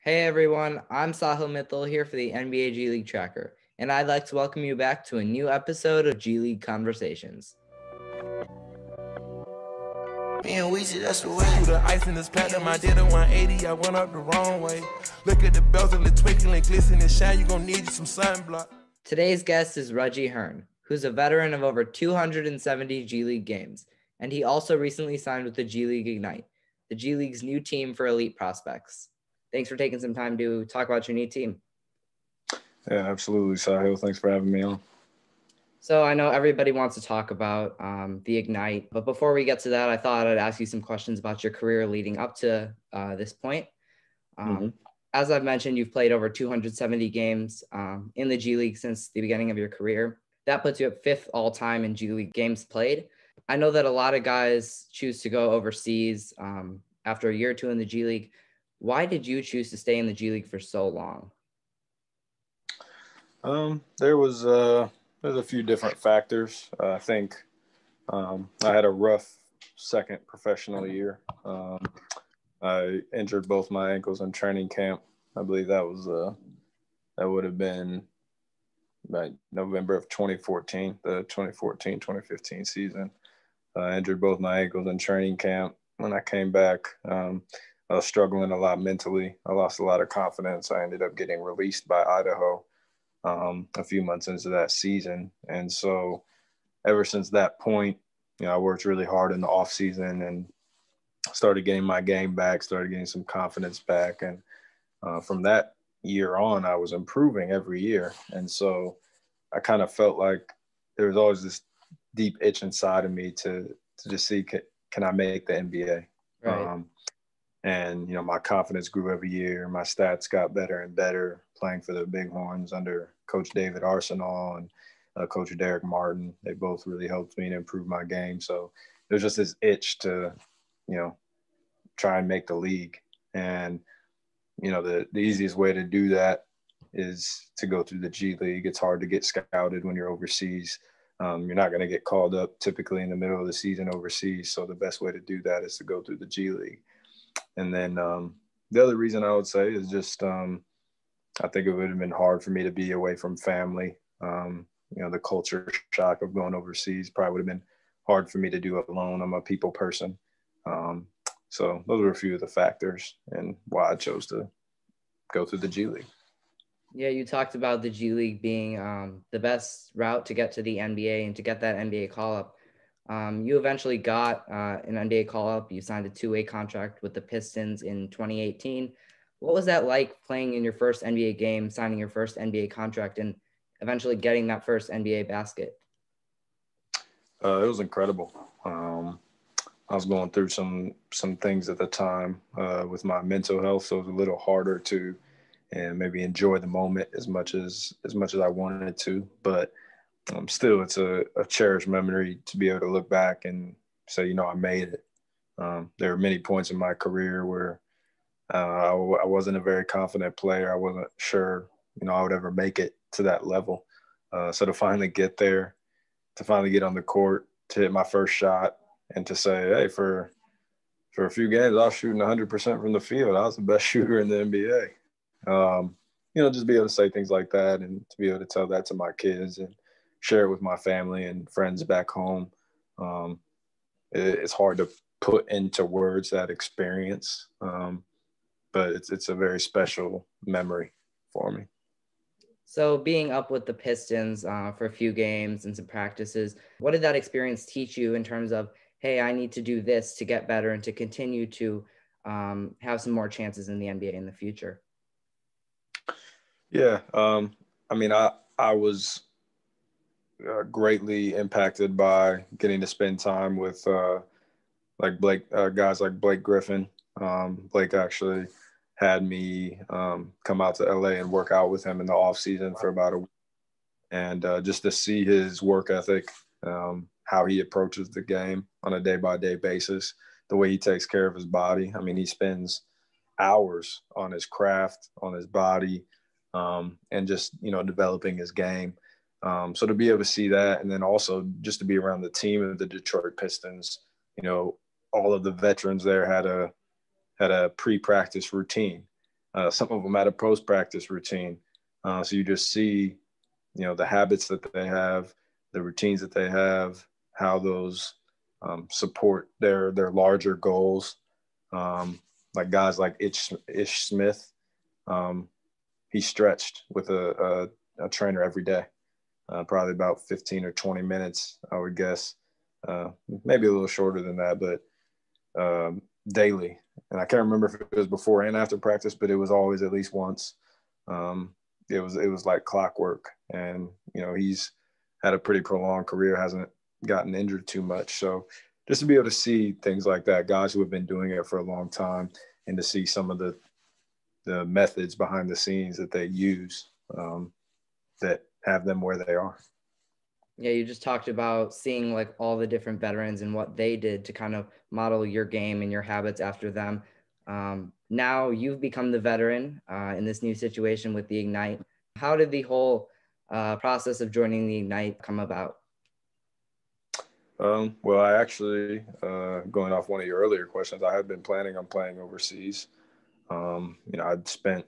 Hey everyone, I'm Sahil Mittal here for the NBA G League Tracker, and I'd like to welcome you back to a new episode of G League Conversations. Me and Weezy, that's the way. Through the ice in this platinum, I did a 180, I went up the wrong way. Look at the bezel, it twinkling, glisten and shine, you gon' need you some sunblock. Today's guest is Reggie Hearn, who's a veteran of over 270 G League games, and he also recently signed with the G League Ignite, the G League's new team for elite prospects. Thanks for taking some time to talk about your new team. Yeah, absolutely, Sahil. Thanks for having me on. So I know everybody wants to talk about the Ignite, but before we get to that, I thought I'd ask you some questions about your career leading up to this point. As I've mentioned, you've played over 270 games in the G League since the beginning of your career. That puts you at fifth all-time in G League games played. I know that a lot of guys choose to go overseas after a year or two in the G League. Why did you choose to stay in the G League for so long? There's a few different factors. I think I had a rough second professional year. I injured both my ankles in training camp. I believe that would have been like November of 2014, the 2014-2015 season. I injured both my ankles in training camp. When I came back, I was struggling a lot mentally. I lost a lot of confidence. I ended up getting released by Idaho a few months into that season. And so ever since that point, I worked really hard in the off season and started getting my game back, started getting some confidence back. And from that year on, I was improving every year. And so I kind of felt like there was always this deep itch inside of me to just see, can I make the NBA? Right. And, my confidence grew every year. My stats got better and better playing for the Bighorns under Coach David Arsenal and Coach Derek Martin. They both really helped me to improve my game. So there's just this itch to, try and make the league. And, the easiest way to do that is to go through the G League. It's hard to get scouted when you're overseas. You're not going to get called up typically in the middle of the season overseas. So the best way to do that is to go through the G League. And then the other reason I would say is just I think it would have been hard for me to be away from family. The culture shock of going overseas probably would have been hard for me to do alone. I'm a people person. So those were a few of the factors and why I chose to go through the G League. Yeah, you talked about the G League being the best route to get to the NBA and to get that NBA call-up. You eventually got an NBA call-up. You signed a two-way contract with the Pistons in 2018. What was that like playing in your first NBA game, signing your first NBA contract, and eventually getting that first NBA basket? It was incredible. I was going through some things at the time with my mental health, so it was a little harder to and maybe enjoy the moment as much as I wanted to. But still, it's a cherished memory to be able to look back and say, I made it. There are many points in my career where I wasn't a very confident player. I wasn't sure, I would ever make it to that level. So to finally get there, to finally get on the court, to hit my first shot, and to say, hey, for a few games, I was shooting 100% from the field. I was the best shooter in the NBA. Just be able to say things like that and to be able to tell that to my kids and share it with my family and friends back home. It's hard to put into words that experience, but it's a very special memory for me. So being up with the Pistons for a few games and some practices, what did that experience teach you in terms of, hey, I need to do this to get better and to continue to have some more chances in the NBA in the future? Yeah. I was greatly impacted by getting to spend time with guys like Blake Griffin. Blake actually had me come out to LA and work out with him in the off season for about a week. And just to see his work ethic, how he approaches the game on a day-by-day basis, the way he takes care of his body. I mean, he spends hours on his craft, on his body, and just, developing his game. So to be able to see that, and then also just to be around the team of the Detroit Pistons, all of the veterans there had a pre-practice routine. some of them at a post practice routine. So you just see, the habits that they have, the routines that they have, how those support their larger goals. Like guys like Ish Smith, he stretched with a trainer every day, probably about 15 or 20 minutes, I would guess. Maybe a little shorter than that, but daily. And I can't remember if it was before and after practice, but it was always at least once. It was like clockwork. And, he's had a pretty prolonged career, hasn't gotten injured too much. So just to be able to see things like that, guys who have been doing it for a long time, and to see some of the methods behind the scenes that they use that have them where they are. Yeah, you just talked about seeing like all the different veterans and what they did to kind of model your game and your habits after them. Now you've become the veteran in this new situation with the Ignite. How did the whole process of joining the Ignite come about? Well, I actually, going off one of your earlier questions, I had been planning on playing overseas. I'd spent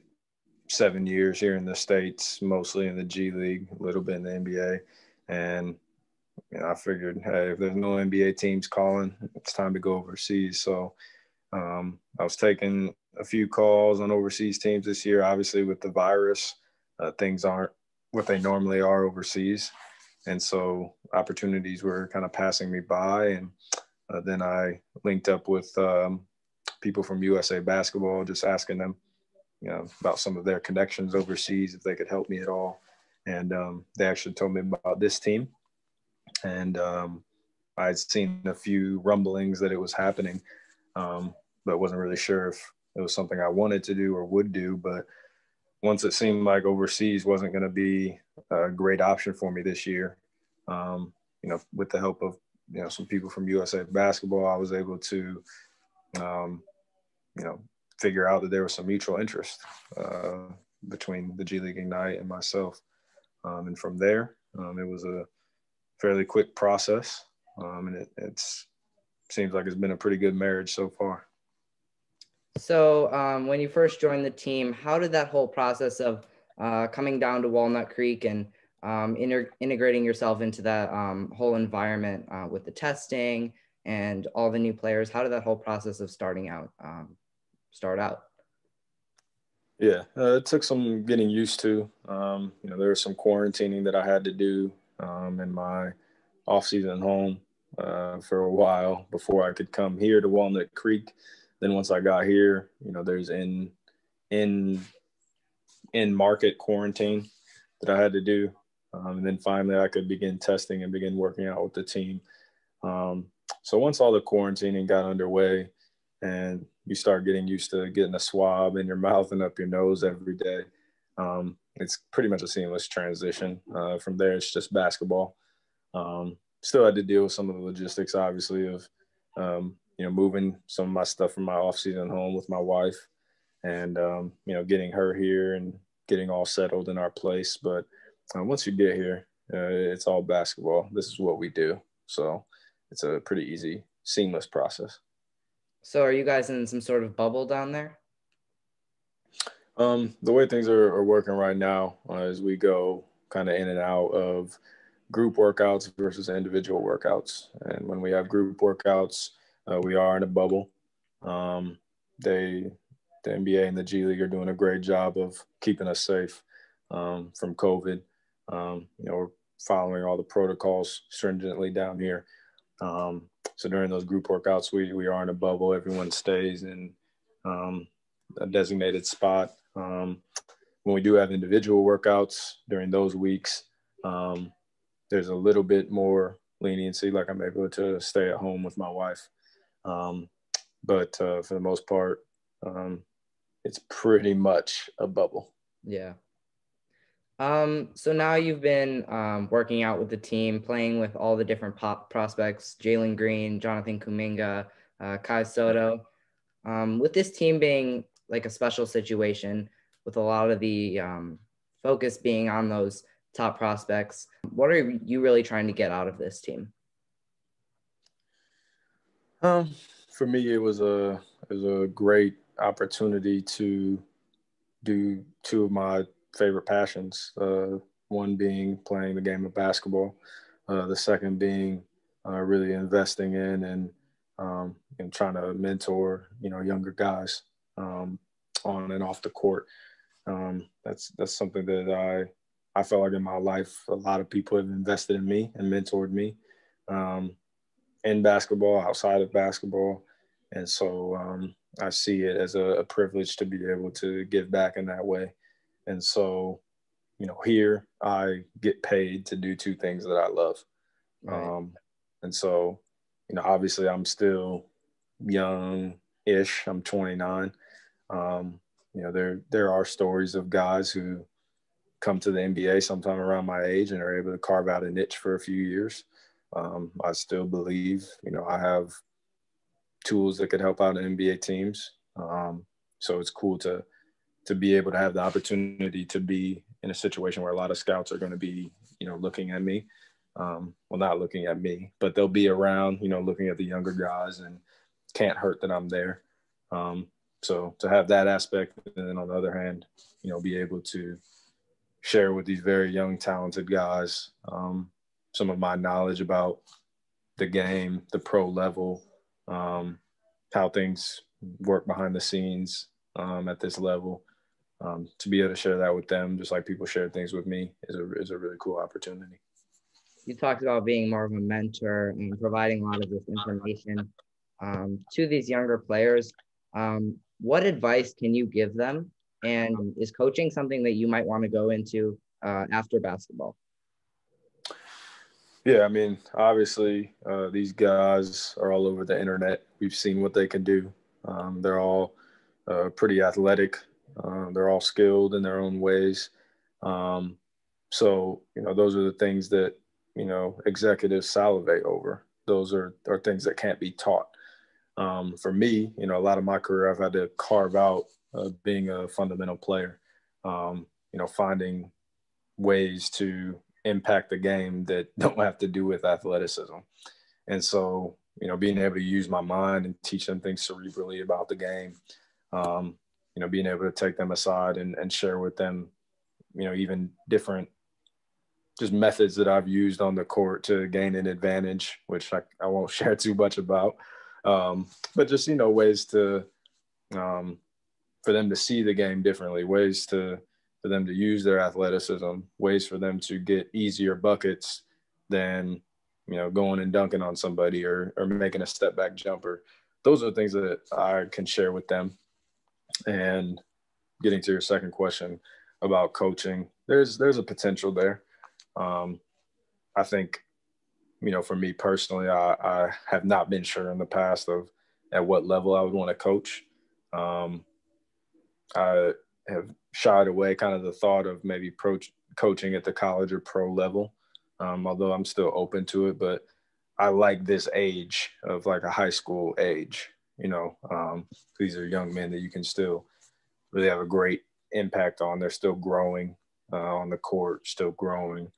7 years here in the States, mostly in the G League, a little bit in the NBA. And, I figured, hey, if there's no NBA teams calling, it's time to go overseas. So I was taking a few calls on overseas teams this year. Obviously, with the virus, things aren't what they normally are overseas. And so opportunities were kind of passing me by. And then I linked up with people from USA Basketball, just asking them, about some of their connections overseas, if they could help me at all. And they actually told me about this team. And I'd seen a few rumblings that it was happening, but wasn't really sure if it was something I wanted to do or would do. But once it seemed like overseas wasn't going to be a great option for me this year, with the help of, some people from USA Basketball, I was able to, figure out that there was some mutual interest between the G League Ignite and myself. And from there, it was a fairly quick process. And it seems like it's been a pretty good marriage so far. So when you first joined the team, how did that whole process of coming down to Walnut Creek and integrating yourself into that whole environment with the testing and all the new players, how did that whole process of start out? Yeah, it took some getting used to. There was some quarantining that I had to do in my off-season home for a while before I could come here to Walnut Creek. Then once I got here, there's in market quarantine that I had to do. And then finally I could begin testing and begin working out with the team. So once all the quarantining got underway and you start getting used to getting a swab in your mouth and up your nose every day, it's pretty much a seamless transition. From there, it's just basketball. Still had to deal with some of the logistics, obviously, of, moving some of my stuff from my off-season home with my wife and, getting her here and getting all settled in our place. But once you get here, it's all basketball. This is what we do. So it's a pretty easy, seamless process. So are you guys in some sort of bubble down there? The way things are working right now is we go kind of in and out of group workouts versus individual workouts. And when we have group workouts, we are in a bubble. The NBA and the G League are doing a great job of keeping us safe from COVID. We're following all the protocols stringently down here. So during those group workouts, we are in a bubble. Everyone stays in a designated spot. When we do have individual workouts during those weeks, there's a little bit more leniency, like I'm able to stay at home with my wife. But for the most part, it's pretty much a bubble. Yeah. So now you've been working out with the team, playing with all the different prospects, Jalen Green, Jonathan Kuminga, Kai Soto. With this team being like a special situation with a lot of the focus being on those top prospects, what are you really trying to get out of this team? For me, it was a great opportunity to do two of my favorite passions, one being playing the game of basketball, the second being really investing in and trying to mentor, younger guys on and off the court. That's something that I felt like in my life, a lot of people have invested in me and mentored me in basketball, outside of basketball. And so I see it as a privilege to be able to give back in that way. And so, here I get paid to do two things that I love. Right. And so, obviously I'm still young-ish. I'm 29. There are stories of guys who come to the NBA sometime around my age and are able to carve out a niche for a few years. I still believe, I have tools that could help out NBA teams. So it's cool to be able to have the opportunity to be in a situation where a lot of scouts are going to be, looking at me. Well, not looking at me, but they'll be around, looking at the younger guys, and can't hurt that I'm there. So to have that aspect, and then on the other hand, be able to share with these very young, talented guys some of my knowledge about the game, the pro level, how things work behind the scenes at this level. To be able to share that with them, just like people share things with me, is a really cool opportunity. You talked about being more of a mentor and providing a lot of this information to these younger players. What advice can you give them? And is coaching something that you might want to go into after basketball? Yeah, I mean, obviously, these guys are all over the internet. We've seen what they can do. They're all pretty athletic. They're all skilled in their own ways. So, those are the things that, executives salivate over. Those are things that can't be taught. For me, a lot of my career, I've had to carve out being a fundamental player, finding ways to impact the game that don't have to do with athleticism. And so, being able to use my mind and teach them things cerebrally about the game, being able to take them aside and share with them, even different just methods that I've used on the court to gain an advantage, which I won't share too much about. But just, ways to, for them to see the game differently, ways for them to use their athleticism, ways for them to get easier buckets than, going and dunking on somebody or making a step back jumper. Those are things that I can share with them. And getting to your second question about coaching, there's a potential there. I think, for me personally, I have not been sure in the past of at what level I would want to coach. I have shied away kind of the thought of maybe coaching at the college or pro level, although I'm still open to it. But I like this age of like a high school age. These are young men that you can still really have a great impact on. They're still growing on the court, still growing,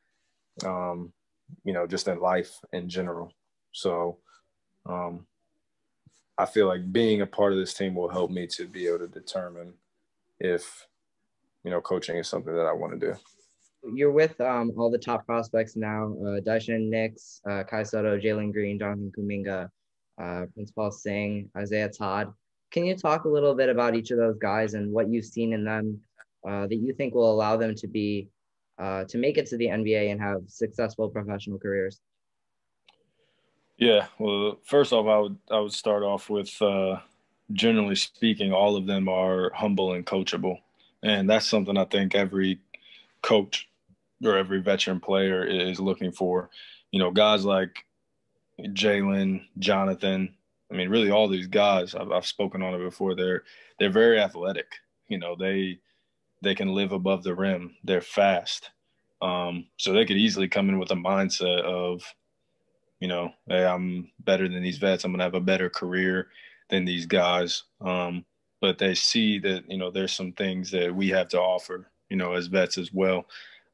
just in life in general. So I feel like being a part of this team will help me to be able to determine if, coaching is something that I want to do. You're with all the top prospects now, Daishin Nix, Kai Soto, Jalen Green, Jonathan Kuminga, Prince Paul Singh, Isaiah Todd. Can you talk a little bit about each of those guys and what you've seen in them that you think will allow them to make it to the NBA and have successful professional careers? Yeah, well, first off, I would start off with, generally speaking, all of them are humble and coachable. And that's something I think every coach or every veteran player is looking for. Guys like Jalen, Jonathan, I mean, really all these guys, I've spoken on it before, they're very athletic. They can live above the rim. They're fast. So they could easily come in with a mindset of, hey, I'm better than these vets. I'm going to have a better career than these guys. But they see that, there's some things that we have to offer, as vets as well,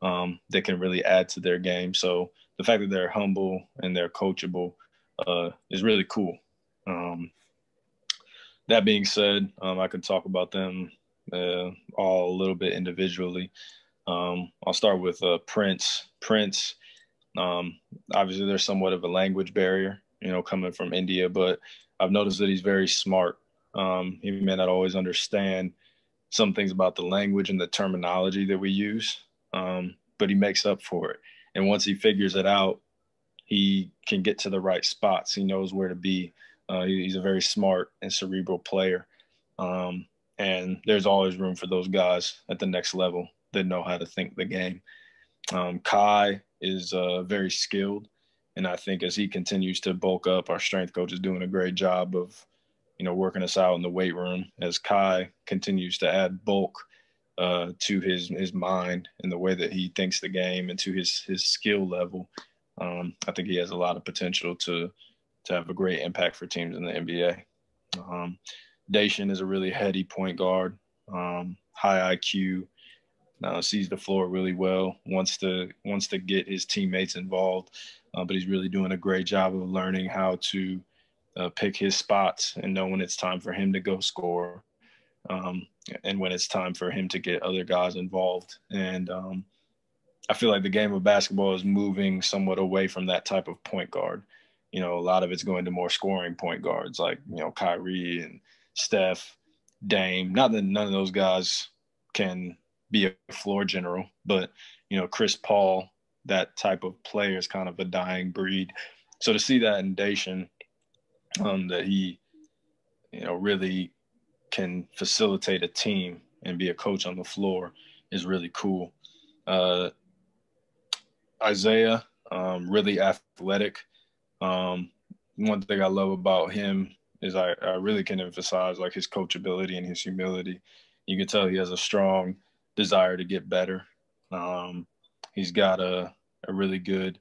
that can really add to their game. So the fact that they're humble and they're coachable is really cool. That being said, I could talk about them all a little bit individually. I'll start with Prince. Prince, obviously there's somewhat of a language barrier, coming from India, but I've noticed that he's very smart. He may not always understand some things about the language and the terminology that we use, but he makes up for it. And once he figures it out, he can get to the right spots. He knows where to be. He's a very smart and cerebral player. And there's always room for those guys at the next level that know how to think the game. Kai is very skilled. And I think as he continues to bulk up, our strength coach is doing a great job of, working us out in the weight room as Kai continues to add bulk to his mind and the way that he thinks the game and to his skill level. I think he has a lot of potential to have a great impact for teams in the NBA. Dacian is a really heady point guard, high IQ, sees the floor really well, wants to get his teammates involved, but he's really doing a great job of learning how to pick his spots and know when it's time for him to go score, and when it's time for him to get other guys involved. And I feel like the game of basketball is moving somewhat away from that type of point guard. A lot of it's going to more scoring point guards like, Kyrie and Steph, Dame. Not that none of those guys can be a floor general, but, Chris Paul, that type of player is kind of a dying breed. So to see that in Dacian, that he, really can facilitate a team and be a coach on the floor is really cool. Isaiah, really athletic. One thing I love about him is I really can emphasize like his coachability and his humility. You can tell he has a strong desire to get better. He's got a really good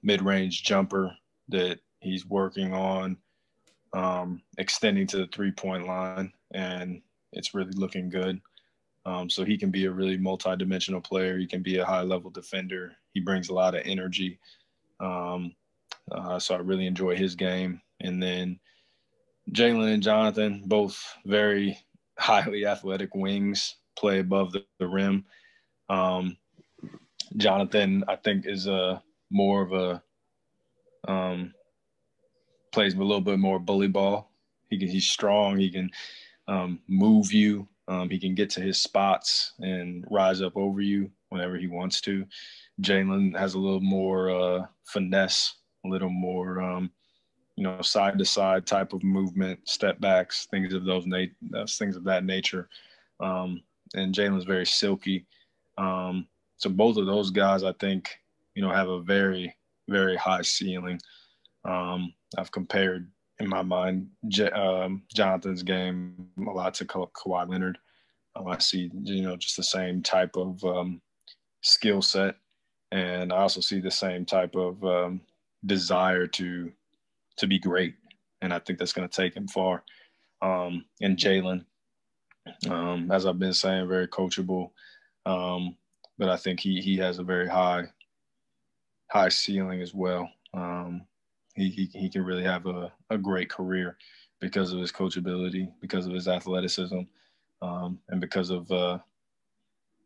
mid-range jumper that he's working on extending to the three-point line, and it's really looking good. So he can be a really multi-dimensional player. He can be a high-level defender. He brings a lot of energy. So I really enjoy his game. And then Jalen and Jonathan, both very highly athletic wings, play above the rim. Jonathan, I think, is more of a plays a little bit more bully ball. He's strong. He can move you. He can get to his spots and rise up over you whenever he wants to. Jalen has a little more finesse, a little more, side to side type of movement, step backs, things of that nature. And Jalen's very silky. So both of those guys, I think, have a very, very high ceiling. I've compared in my mind Jonathan's game a lot to Kawhi Leonard. I see, just the same type of skill set, and I also see the same type of desire to be great, and I think that's going to take him far. And Jalen, as I've been saying, very coachable, but I think he has a very high ceiling as well. He can really have a great career because of his coachability, because of his athleticism, and because of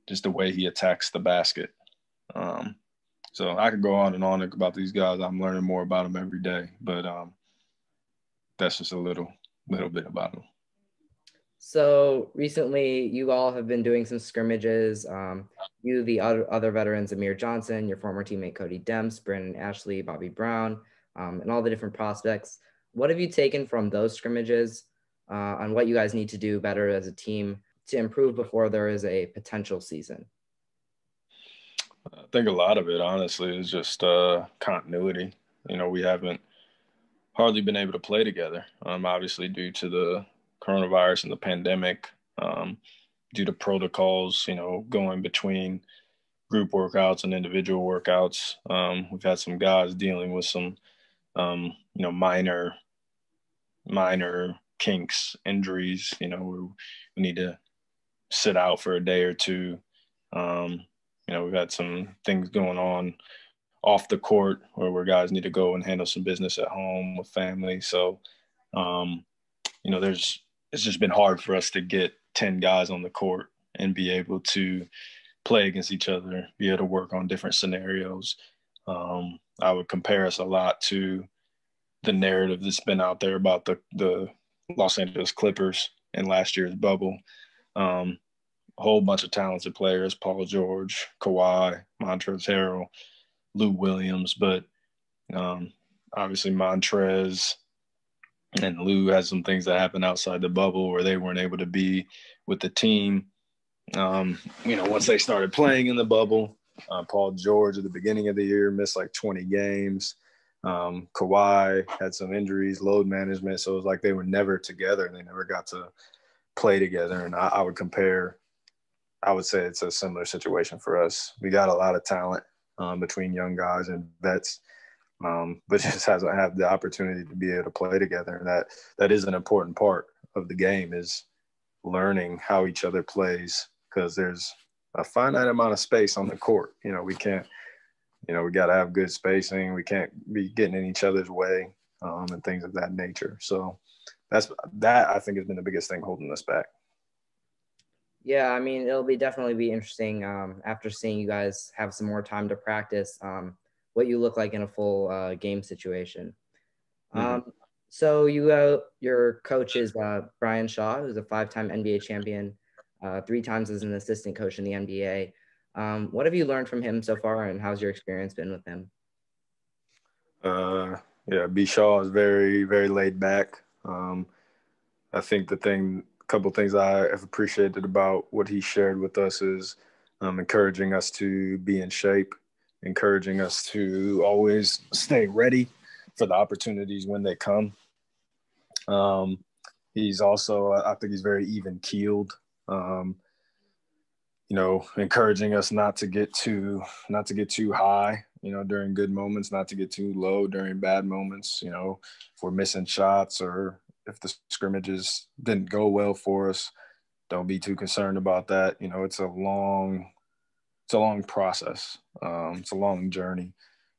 just the way he attacks the basket. So I could go on and on about these guys. I'm learning more about them every day, but that's just a little bit about them. So recently, you all have been doing some scrimmages. You, the other veterans, Amir Johnson, your former teammate Cody Demps, Brandon Ashley, Bobby Brown, and all the different prospects. What have you taken from those scrimmages on what you guys need to do better as a team to improve before there is a potential season? I think a lot of it, honestly, is just continuity. We haven't hardly been able to play together, obviously due to the coronavirus and the pandemic, due to protocols, going between group workouts and individual workouts. We've had some guys dealing with some, minor kinks, injuries, we need to sit out for a day or two. We've had some things going on off the court where guys need to go and handle some business at home with family. So, it's just been hard for us to get 10 guys on the court and be able to play against each other, be able to work on different scenarios. I would compare us a lot to the narrative that's been out there about the Los Angeles Clippers in last year's bubble. A whole bunch of talented players, Paul George, Kawhi, Montrezl Harrell, Lou Williams, but obviously Montrez and Lou had some things that happened outside the bubble where they weren't able to be with the team. Once they started playing in the bubble, Paul George at the beginning of the year missed like 20 games. Kawhi had some injuries, load management. So it was like they were never together and they never got to play together. And I would say it's a similar situation for us. We got a lot of talent between young guys and vets, but just hasn't had the opportunity to be able to play together. And that is an important part of the game, is learning how each other plays, because there's a finite amount of space on the court. We can't, we got to have good spacing. We can't be getting in each other's way and things of that nature. So that I think has been the biggest thing holding us back. Yeah, I mean, it'll definitely be interesting after seeing you guys have some more time to practice what you look like in a full game situation. Mm-hmm. So your coach is Brian Shaw, who's a 5-time NBA champion, 3 times as an assistant coach in the NBA. What have you learned from him so far, and how's your experience been with him? B. Shaw is very, very laid back. I think a couple things I have appreciated about what he shared with us is encouraging us to be in shape, encouraging us to always stay ready for the opportunities when they come. He's also, I think he's very even keeled, encouraging us not to get too high, during good moments, not to get too low during bad moments. If we're missing shots or if the scrimmages didn't go well for us, don't be too concerned about that. It's a long process. It's a long journey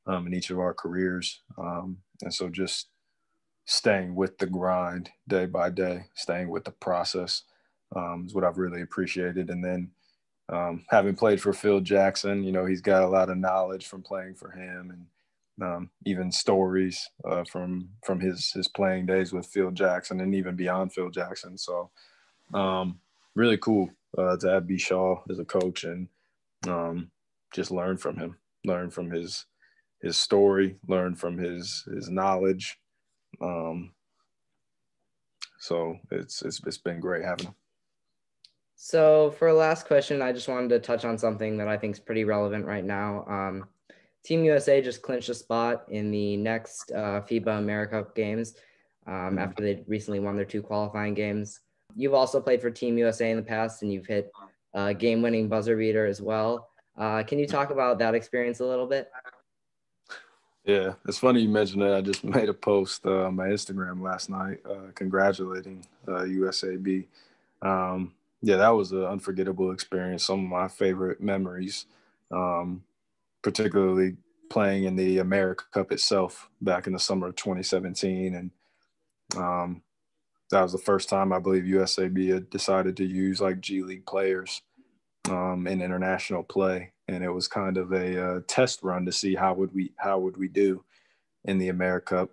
in each of our careers. And so just staying with the grind day by day, staying with the process is what I've really appreciated. And then having played for Phil Jackson, he's got a lot of knowledge from playing for him, and even stories from his playing days with Phil Jackson and even beyond Phil Jackson. So really cool to have B. Shaw as a coach and just learn from him, learn from his story, learn from his knowledge. So it's been great having him. So for a last question, I just wanted to touch on something that I think is pretty relevant right now. Team USA just clinched a spot in the next FIBA AmeriCup games after they recently won their 2 qualifying games. You've also played for Team USA in the past, and you've hit a game-winning buzzer beater as well. Can you talk about that experience a little bit? Yeah, it's funny you mentioned that. I just made a post on my Instagram last night congratulating USAB. Yeah, that was an unforgettable experience. Some of my favorite memories, particularly playing in the AmeriCup itself back in the summer of 2017. And that was the first time I believe USAB had decided to use like G League players in international play. And it was kind of a test run to see how would we do in the AmeriCup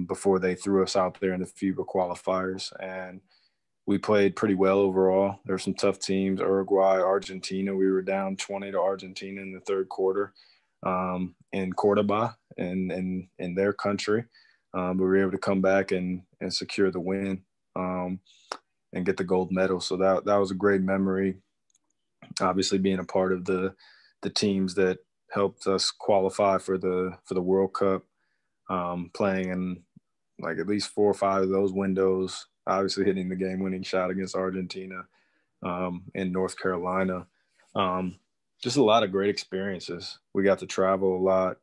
before they threw us out there in the FIBA qualifiers. And we played pretty well overall. There were some tough teams, Uruguay, Argentina. We were down 20 to Argentina in the third quarter in Cordoba in their country. But we were able to come back and secure the win and get the gold medal. So that was a great memory. Obviously being a part of the teams that helped us qualify for the World Cup, playing in like at least 4 or 5 of those windows, obviously hitting the game-winning shot against Argentina in North Carolina. Just a lot of great experiences. We got to travel a lot.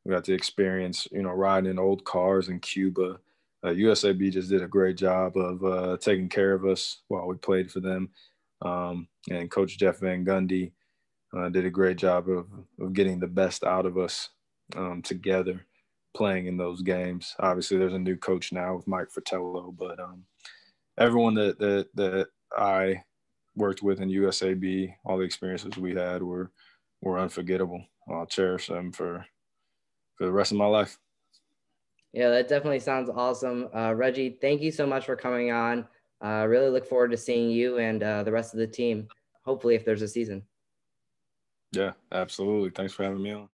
We got to experience, riding in old cars in Cuba. USAB just did a great job of taking care of us while we played for them. And Coach Jeff Van Gundy did a great job of getting the best out of us together playing in those games. Obviously, there's a new coach now with Mike Fratello, but everyone that I worked with in USAB, all the experiences we had were unforgettable. I'll cherish them for the rest of my life. Yeah, that definitely sounds awesome. Reggie, thank you so much for coming on. Really look forward to seeing you and the rest of the team, hopefully if there's a season. Yeah, absolutely. Thanks for having me on.